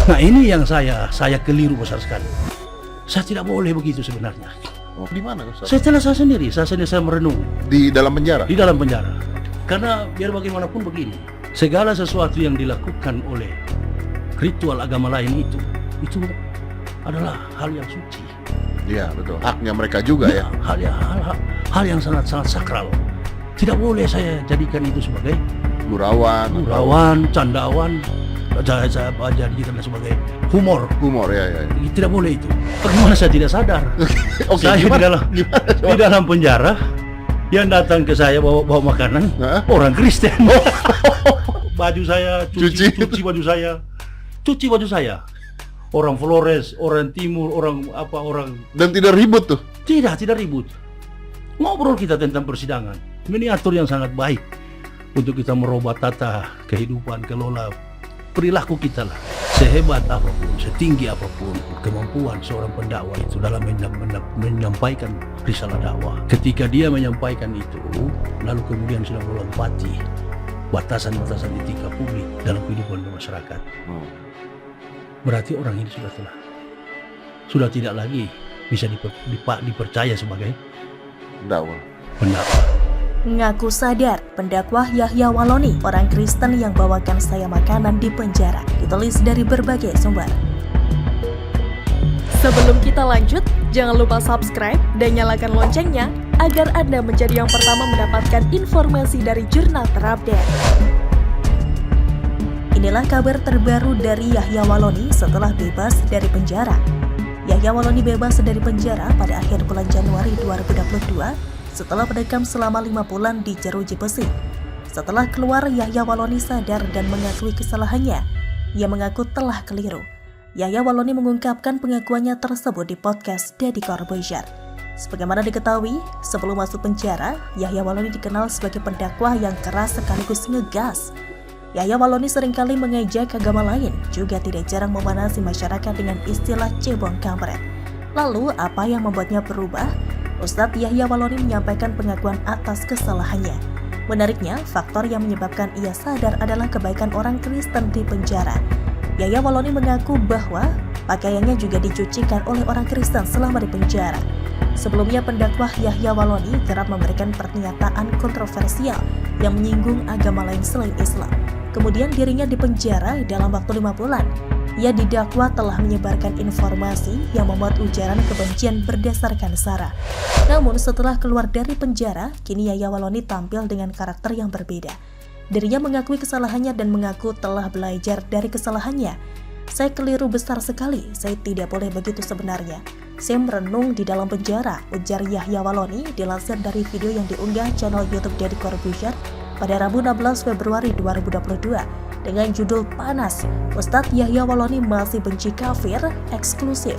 Nah ini yang saya keliru besar sekali. Saya tidak boleh begitu sebenarnya. Oh, di mana Ustaz? Saya sendiri saya merenung Di dalam penjara? di dalam penjara. Karena biar bagaimanapun begini, segala sesuatu yang dilakukan oleh ritual agama lain itu adalah hal yang suci. Iya, betul. Haknya mereka juga ya. Hal yang sangat sakral. Tidak boleh saya jadikan itu sebagai Gurauan, candaan, saya jadikan sebagai humor. ya. Tidak boleh itu. Bagaimana saya tidak sadar? Oke, Saya gimana? di dalam penjara, yang datang ke saya bawa makanan orang Kristen. Baju saya cuci baju saya. Orang Flores, orang Timur, orang Dan tidak ribut tuh. tidak ribut. Ngobrol kita tentang persidangan. Miniatur yang sangat baik untuk kita merubah tata kehidupan, kelola perilaku kita lah. Sehebat apapun, setinggi apapun kemampuan seorang pendakwa itu dalam menyampaikan risalah dakwah. Ketika dia menyampaikan itu, lalu kemudian sudah melompati batasan-batasan etika publik dalam kehidupan masyarakat. Berarti orang ini sudah tidak lagi bisa dipercaya sebagai Dakwah. pendakwa. Ngaku sadar, pendakwah Yahya Waloni, orang Kristen yang bawakan saya makanan di penjara, ditulis dari berbagai sumber. Sebelum kita lanjut, jangan lupa subscribe dan nyalakan loncengnya agar Anda menjadi yang pertama mendapatkan informasi dari jurnal terupdate. Inilah kabar terbaru dari Yahya Waloni setelah bebas dari penjara. Yahya Waloni bebas dari penjara pada akhir bulan Januari 2022 setelah mendekam selama 5 bulan di jeruji besi. Setelah keluar, Yahya Waloni sadar dan mengakui kesalahannya. Ia mengaku telah keliru. Yahya Waloni mengungkapkan pengakuannya tersebut di podcast Deddy Corbuzier. Sebagaimana diketahui, sebelum masuk penjara, Yahya Waloni dikenal sebagai pendakwah yang keras sekaligus ngegas. Yahya Waloni seringkali mengejek agama lain, juga tidak jarang memanasi masyarakat dengan istilah cebong kampret. Lalu, apa yang membuatnya berubah? Ustadz Yahya Waloni menyampaikan pengakuan atas kesalahannya. Menariknya, faktor yang menyebabkan ia sadar adalah kebaikan orang Kristen di penjara. Yahya Waloni mengaku bahwa pakaiannya juga dicucikan oleh orang Kristen selama di penjara. Sebelumnya, pendakwah Yahya Waloni kerap memberikan pernyataan kontroversial yang menyinggung agama lain selain Islam. Kemudian dirinya dipenjara dalam waktu 5 bulan. Ia didakwa telah menyebarkan informasi yang membuat ujaran kebencian berdasarkan sara. Namun setelah keluar dari penjara, kini Yahya Waloni tampil dengan karakter yang berbeda. Dirinya mengakui kesalahannya dan mengaku telah belajar dari kesalahannya. Saya keliru besar sekali, saya tidak boleh begitu sebenarnya. Saya merenung di dalam penjara, ujar Yahya Waloni dilansir dari video yang diunggah channel YouTube Deddy Corbuzier pada Rabu 16 Februari 2022 dengan judul Panas, Ustadz Yahya Waloni masih benci kafir, eksklusif.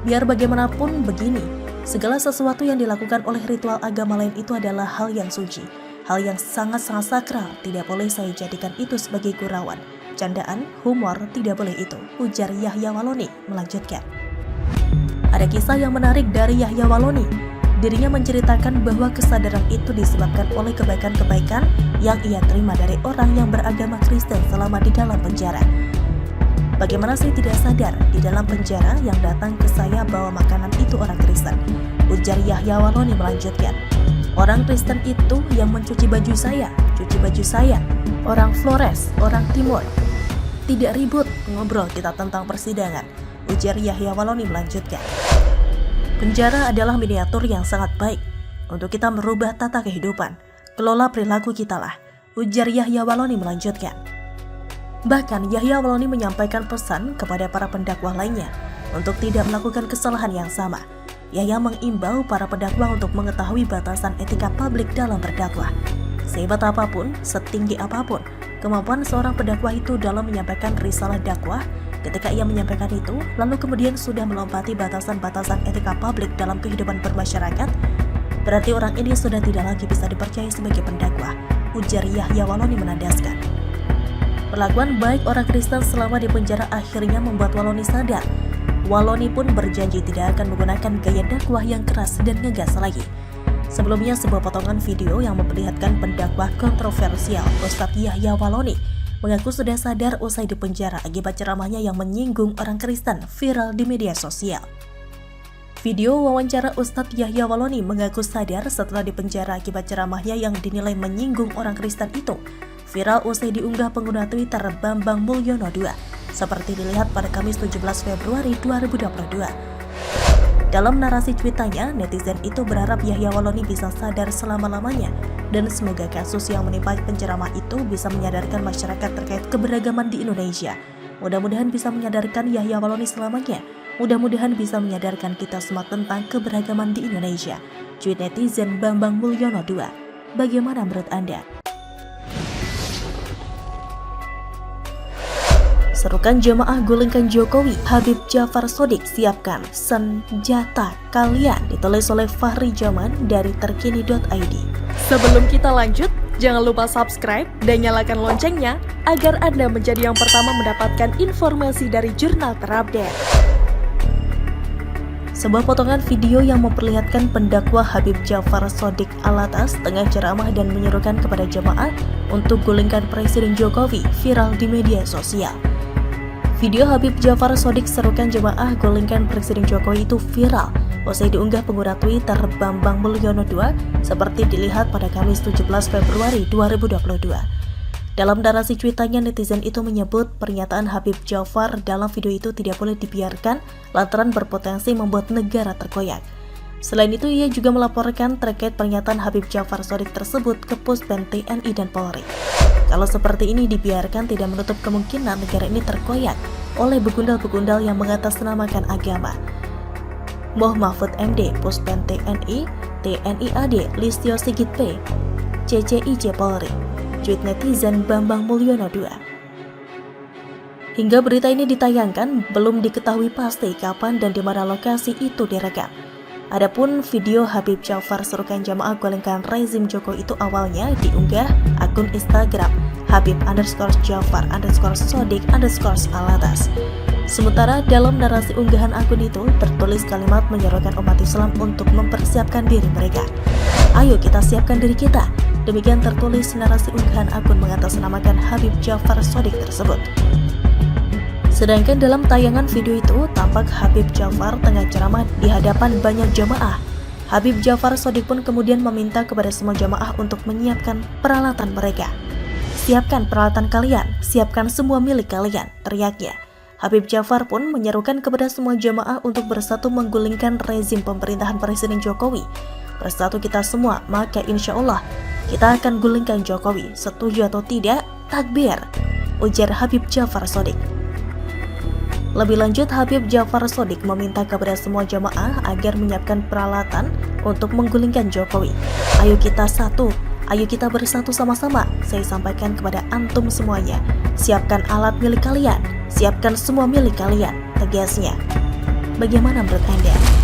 Biar bagaimanapun begini, segala sesuatu yang dilakukan oleh ritual agama lain itu adalah hal yang suci, hal yang sangat-sangat sakral. Tidak boleh saya jadikan itu sebagai gurauan, candaan, humor, tidak boleh itu, ujar Yahya Waloni melanjutkan. Ada kisah yang menarik dari Yahya Waloni. Dirinya menceritakan bahwa kesadaran itu disebabkan oleh kebaikan-kebaikan yang ia terima dari orang yang beragama Kristen selama di dalam penjara. Bagaimana saya tidak sadar di dalam penjara yang datang ke saya bawa makanan itu orang Kristen, ujar Yahya Waloni melanjutkan. Orang Kristen itu yang mencuci baju saya, orang Flores, orang Timur. Tidak ribut, ngobrol kita tentang persidangan, ujar Yahya Waloni melanjutkan. Penjara adalah miniatur yang sangat baik untuk kita merubah tata kehidupan. Kelola perilaku kita lah, ujar Yahya Waloni melanjutkan. Bahkan Yahya Waloni menyampaikan pesan kepada para pendakwah lainnya untuk tidak melakukan kesalahan yang sama. Yahya mengimbau para pendakwah untuk mengetahui batasan etika publik dalam berdakwah. Sehebat apapun, setinggi apapun, kemampuan seorang pendakwah itu dalam menyampaikan risalah dakwah. Ketika ia menyampaikan itu, lalu kemudian sudah melompati batasan-batasan etika publik dalam kehidupan bermasyarakat, berarti orang ini sudah tidak lagi bisa dipercaya sebagai pendakwah, ujar Yahya Waloni menandaskan. Perlakuan baik orang Kristen selama di penjara akhirnya membuat Waloni sadar. Waloni pun berjanji tidak akan menggunakan gaya dakwah yang keras dan ngegas lagi. Sebelumnya, sebuah potongan video yang memperlihatkan pendakwah kontroversial Ustadz Yahya Waloni mengaku sudah sadar usai dipenjara akibat ceramahnya yang menyinggung orang Kristen viral di media sosial. Video wawancara Ustadz Yahya Waloni mengaku sadar setelah dipenjara akibat ceramahnya yang dinilai menyinggung orang Kristen itu viral usai diunggah pengguna Twitter Bambang Mulyono 2, seperti dilihat pada Kamis 17 Februari 2022. Dalam narasi cuitannya, netizen itu berharap Yahya Waloni bisa sadar selama-lamanya dan semoga kasus yang menimpa penceramah itu bisa menyadarkan masyarakat terkait keberagaman di Indonesia. Mudah-mudahan bisa menyadarkan Yahya Waloni selamanya. Mudah-mudahan bisa menyadarkan kita semua tentang keberagaman di Indonesia. Tweet netizen Bambang Mulyono 2. Bagaimana menurut Anda? Serukan jamaah gulingkan Jokowi, Habib Jafar Shodiq siapkan senjata kalian, ditulis oleh Fahri Jaman dari terkini.id. Sebelum kita lanjut, jangan lupa subscribe dan nyalakan loncengnya agar Anda menjadi yang pertama mendapatkan informasi dari jurnal terupdate. Sebuah potongan video yang memperlihatkan pendakwa Habib Jafar Shodiq Alatas tengah ceramah dan menyerukan kepada jamaah untuk gulingkan Presiden Jokowi viral di media sosial. Video Habib Jafar Shodiq serukan jemaah gulingkan Presiden Jokowi itu viral usai diunggah pengguna Twitter Bambang Mulyono 2 seperti dilihat pada Kamis 17 Februari 2022. Dalam narasi cuitannya, netizen itu menyebut pernyataan Habib Jafar dalam video itu tidak boleh dibiarkan lantaran berpotensi membuat negara terkoyak. Selain itu, ia juga melaporkan terkait pernyataan Habib Jafar Shodiq tersebut ke Puspen TNI dan Polri. Kalau seperti ini dibiarkan, tidak menutup kemungkinan negara ini terkoyak oleh begundal-begundal yang mengatasnamakan agama. Moh Mahfud MD, Puspen TNI, TNI AD, Listio Sigit P, CCIC Polri. Tweet netizen Bambang Mulyono 2. Hingga berita ini ditayangkan, belum diketahui pasti kapan dan di mana lokasi itu direkam. Adapun video Habib Jafar serukan jamaah gulingkan rezim Jokowi itu awalnya diunggah akun Instagram Habib_Jafar_Shodiq_Alatas. Sementara dalam narasi unggahan akun itu tertulis kalimat menyerukan umat Islam untuk mempersiapkan diri mereka. Ayo kita siapkan diri kita. Demikian tertulis narasi unggahan akun mengatasnamakan Habib Jafar Shodiq tersebut. Sedangkan dalam tayangan video itu, tampak Habib Jafar tengah ceramah di hadapan banyak jamaah. Habib Jafar Shodiq pun kemudian meminta kepada semua jamaah untuk menyiapkan peralatan mereka. Siapkan peralatan kalian, siapkan semua milik kalian, teriaknya. Habib Jafar pun menyerukan kepada semua jamaah untuk bersatu menggulingkan rezim pemerintahan Presiden Jokowi. Bersatu kita semua, maka insya Allah kita akan gulingkan Jokowi. Setuju atau tidak, takbir, ujar Habib Jafar Shodiq. Lebih lanjut, Habib Jafar Shodiq meminta kepada semua jamaah agar menyiapkan peralatan untuk menggulingkan Jokowi. Ayo kita satu, ayo kita bersatu sama-sama. Saya sampaikan kepada antum semuanya, siapkan alat milik kalian, siapkan semua milik kalian, tegasnya. Bagaimana menurut Anda?